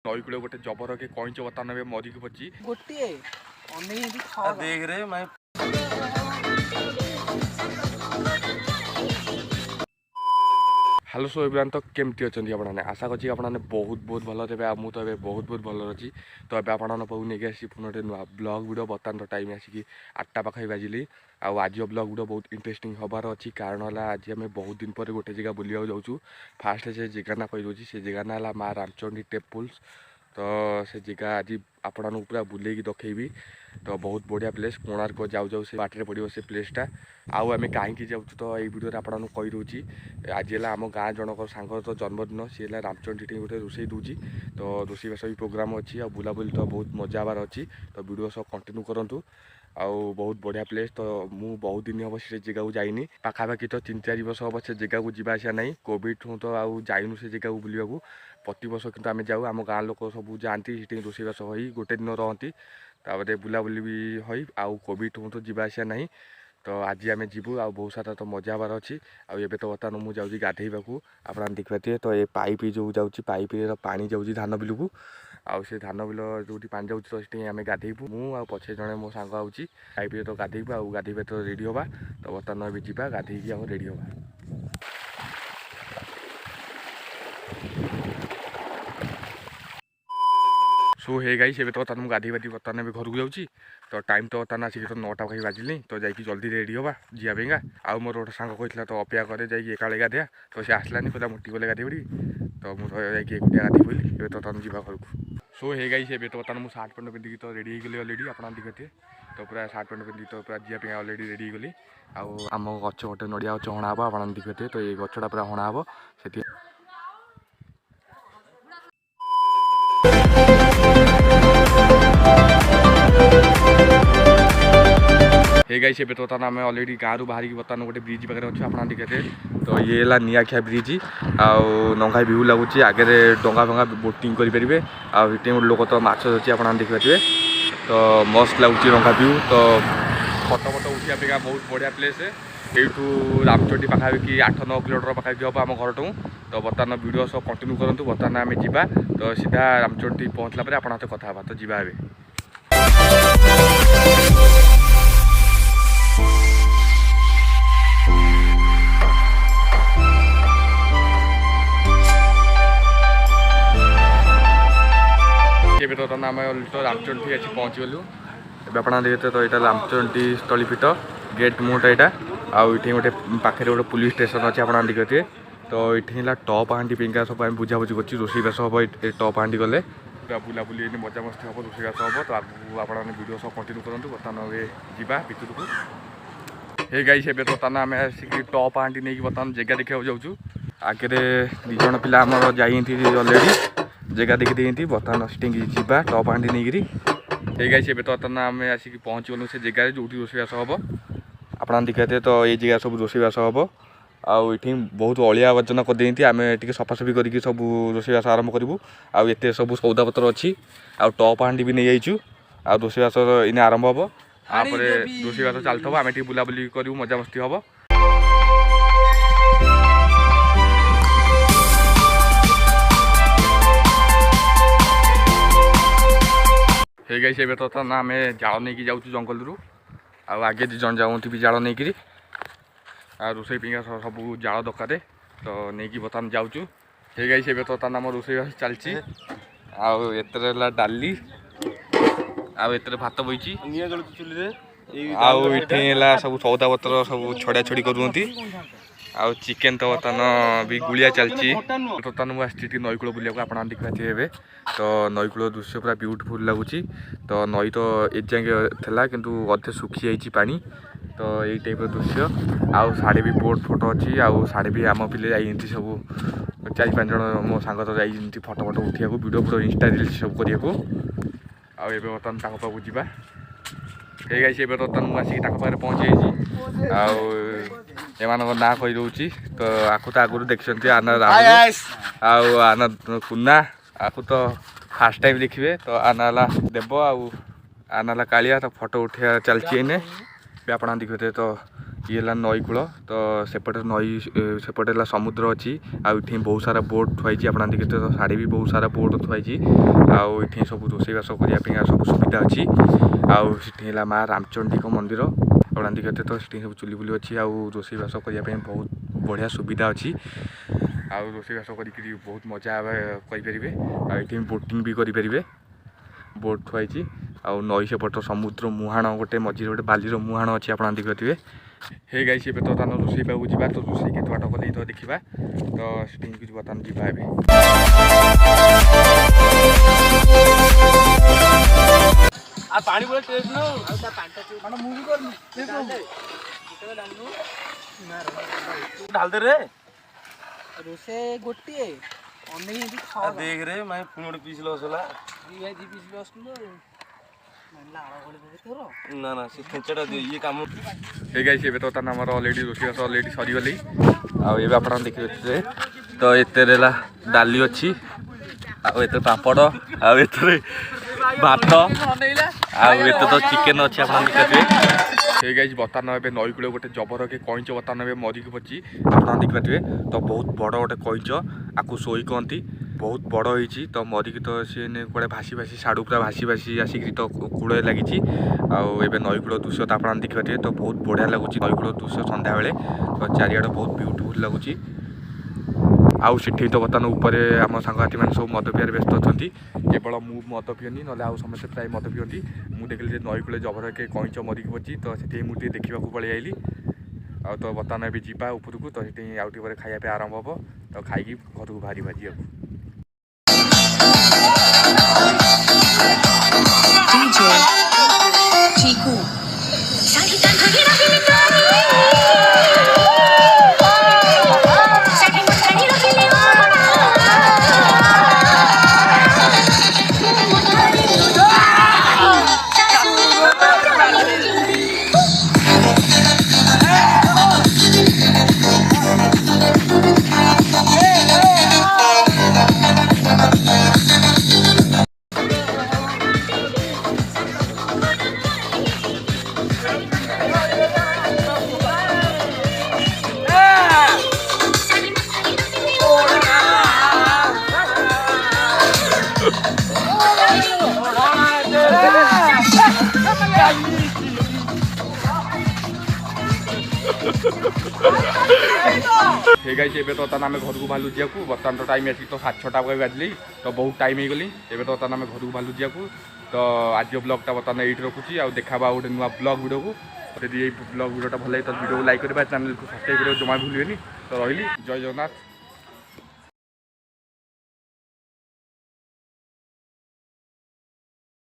नई कूल गोटे जबर के कईच बर्तमान मरिकी पची गोटे देख रे मैं हेलो सो एवरीवन तो केमती अच्छा आपने आशा करছি आपने बहुत बहुत भल थे मुझे तो बहुत बहुत भल अच्छी तो ये आपने पाखु नहीं आसी पुनः गोटे नुआ ब्लॉग वीडियो बर्तमान तो टाइम आसिक 8टा पाखे बाजिली आज ब्लॉग वीडियो बहुत इंटरेस्टिंग हबार अच्छी कारण है आज आम बहुत दिन पर गोटे जगह बुलिया जाऊँ फास्ट से जगह ना कही से जगह ना है माँ रामचंडी टेम्पल्स तो से जगह आज आपन पूरा बुलेगी देखी तो बहुत बढ़िया प्लेस कोणार्क जाऊ जाऊ से बाटर पड़ो से प्लेसटा आउ आम कहीं जाऊँ तो ये वीडियो आपन कही दूसरी आज है आम गाँ जनक सांग तो जन्मदिन सी है रामचंडी गोटे रोसे दूसरी तो रोसे बास भी प्रोग्राम अच्छी आ बुलाबुली तो बहुत मजा आबार अच्छी तो वीडियो सब कंटिन्यू करूँ आउ बहुत बढ़िया प्लेस तो मु बहुत दिन हम से जगह को जाइनी पाखापाखि तो 3-4 वर्ष हम से जगह को जीवा आसा नहीं कोविड हूँ तो आउ जाइनु से जगह को बुलाक प्रति वर्ष किंतु आम जाऊ आम गाँ लोक सब जाती रोषेबास हो गोटे दिन रहती तापर बुलाबुली भी हई आउ कोविड हूँ तो जीवा आसा नहीं तो आज आम जीवु आ बहुत सारा तो मजा आबार अच्छी आए तो बर्तमान मुझे जाऊँगी गाधेवाक आप देखिए तो ये पाइप जो जाऊँगी पाइप पानी जाऊँगी धान बिल को आउ से धान बिल जो पानी जाऊँगी तो से आम गाधेबू मु पछे जड़े मो सांग आऊँगी पाइप तो गाधेबू आ गाधेबे तो रेडी हवा तो बर्तमान भी जावा गाधेकी आम रेडी हवा सो हे गाई से तो बर्तमान गाधे बाधी बर्तमान भी घर को जाऊँगी तो टाइम तो बर्तमान आसिक तो 9टा पाखी बाजिली तो जाकि जल्दी रेडी हवा जीवाईका आउ मोर गोटे सांग कहला तो अपेक्षा करे जाकि एकाले गाधेया तो से आसलानी कहला मुटी गले गाधे पड़ी तो मुझे जाकि एकुटिया गाधे पड़ी ए तो तुम जावा घर को सो हे गाई से तो बर्तमान मुझे सार्ट पैंट पिंधिकी तो रेडी होगली अलरेडी आप देखिए तो पूरा सार्ट पैंट पिंधिकी तो पूरा जीवाई अलरेडी रेडी होगली आम गच गोटे नड़िया गच हणा हे आप देखिए तो ये गचटा पूरा हणा हे से हे गाइस एबे तो आम अलरेडी गाँव बाहर बर्तमान गोटे ब्रिज पाखे अच्छे आप देखिए तो ये है निआखिया ब्रिज आउ नंगा व्यू लगुच आगे डंगा फंगा बोटिंग करेंगे आटे गोटे लोक तो माछ अच्छी आप देखिए तो मस्त लगुच नंगा व्यू तो फटो फटो उठा बहुत बढ़िया प्लेस यू रामचंडी पाखापाखि 8-9 किलोमीटर पाखापाखि हम आम घर तो बर्तमान वीडियो सब कंटिन्यू करूँ बर्तमान आम जा तो सीधा रामचंडी पहुँचला पर आप कथा तो जा तो आम तो रामचंडी आसी पहुँची गलु आप देखते तो यहाँ रामचंडी स्थलीपीठ गेट मुटा यहाँ आउ ये गोटे पाखे गोटे पुलिस स्टेशन अच्छे आप देखिए तो ये टप हाँडी पिंका सब आम बुझाबुझी कर रोषेबास हम टप हाँडी गले बुलाबुली मजामस्ती हम रोषेबास हम तो आगे आप वीडियो सब कंटिन्यू करूँ बर्तमान जा भितर को हे गाई से बर्तमान आम आसिक टप हाँडी नहीं बर्तमान जगह देखा जाऊँ आगे दिज पिला आमर जाती अलरेडी जगह देखी बर्तमान सीटिंग जा टप हाँडी नहीं हे गाई से बर्तमान आम आसिक पहुँची गलु से जगह जो रोषेबास हम आप देखते तो ये जगह सब रोषेबास हम आउ ये बहुत अलिया आवर्जना करदे आम टे सफासफी करके सब रोषेबास आरंभ करूँ आउ एत सब सौदापत्र अच्छी आउ टप हाँडी भी नहीं जाइछु आ रोषेबास इन आरंभ हम आप रोषेबास चलता आम टे बुलाबुली करूँ मजामस्ती हम हे गाइस एबे तो आम जाल नहीं जाऊँ जंगल रू आगे दी जन जाऊँगी भी जाल नहीं रोषे पिंगा सब जाल दरकार तो नहीं बर्तमान जाऊँ हे गाइस एबे तो आम रोषेबास चलती आल डाली आते भात बही आउ सब सौदा पत्र सब छड़ा छड़ी करुँच आउ चिकेन तो बर्तमान भी गुलिया चलती बर्तमान मुझे नईकूल बुलाक आप देखिए तो नईकूल दृश्य पूरा ब्यूटीफुल लगुच तो नई तो ए जाए था किंतु अधे सुखी जाइए पानी तो यही टाइप दृश्य आउ साढ़े भी बोट फोटो अच्छी आउ साढ़े भी आम पिले जाइए सब 4-5 जन मो सांग तो जाइए फटो फटो उठा वीडियो फोटो इंस्टा रील्स सब करने आए बर्तमान पाखक जा हे गाइस एबे बर्तमान मुझे पाखे पहुँची एम ना कही दूसरी तो आपको तो आगुरी देखते आना राम आना कुना आपको तो फास्ट टाइम देखिए तो आना देव आना कालिया तो फटो उठा चलती आप देखते तो ये है नई कूल तो सेपटे नई सेपटे है समुद्र अच्छी आठी बहुत सारा बोट थुआई आप देखते तो साड़ी भी बहुत सारा बोट थुआई आठी सब रोषेईबास करने सब सुविधा अच्छी आठी माँ रामचंडी मंदिर आप देखते तो सब चुली बुली अच्छी रोषेईबास करने बहुत बढ़िया सुविधा अच्छी रोषेईबास कर बहुत मजा करेंगे आठी बोटिंग भी करेंगे बोट थुआई नई सेपट समुद्र मुहाण गोटे मझे गोटे बालीर मुहाण अच्छी आप देखिए हे गाई से बर्तमान रोषे पाक जा तो रोषे के बाट कले तो देखा तो से बर्तमान ढाल दे रे रोसे गोटे देख रे मैं पुणी गोटे पीस लस होला ना ना से खेचड़ा दे ये काम हे गाई से बर्तमान आम अलरेडी रोषेईबास अलरेडी सरीगली आबे आप देखिए तो एते डाली अच्छी आते पापड़ आते भात आते तो चिकेन अच्छी आप देखिए हे गाइज बर्तमान ए नई कूल गोटे जबर के कईच बर्तमान ए मरिकी पची आप देखिए तो बहुत बड़ गोटे कईच आपको सोई कहती बहुत बड़ होती तो मरिकी तो सी कड़े भासी भासी साड़ू पूरा भासी भासी आसिक तो कूल लगी नई कूल दृश्य तो आप देखिए तो बहुत बढ़िया लगुच नई कूल दृश्य सन्ध्या बेले तो चारिआड बहुत ब्यूटीफुल लगुच आउ सेठी तो बर्तमान ऊपर आम सांगसाथी मैंने सब मद पियार व्यस्त अच्छा केवल मु मद पियनी ना आउ समस्ते प्राय मद पियंती मुझे देखिए नई कूल जबर के कईच मरिकी पची तो से मुझे देखा पलि आइली तो बर्तमान ए जा उपरको तो से आउ टे खाया आरंभ हम तो खाई घर को बाहरी बाजी हे गाइस एबे तो आम घर को बाहर जा बर्तमान तो टाइम आसी तो 7-6टा बाजली तो बहुत टाइम हो गली एबे तो आम घर को बाहर जा तो आज ब्लॉगटा बर्तमान ये रखुची आ देखा गोटे नुआ ब्लॉग वीडियो को यदि ये ब्लॉग वीडियोटा भल लगे तो वीडियो को लाइक करेंगे चैनल को सब्सक्राइब करेंगे जमा भूलें तो रही जय जगन्नाथ।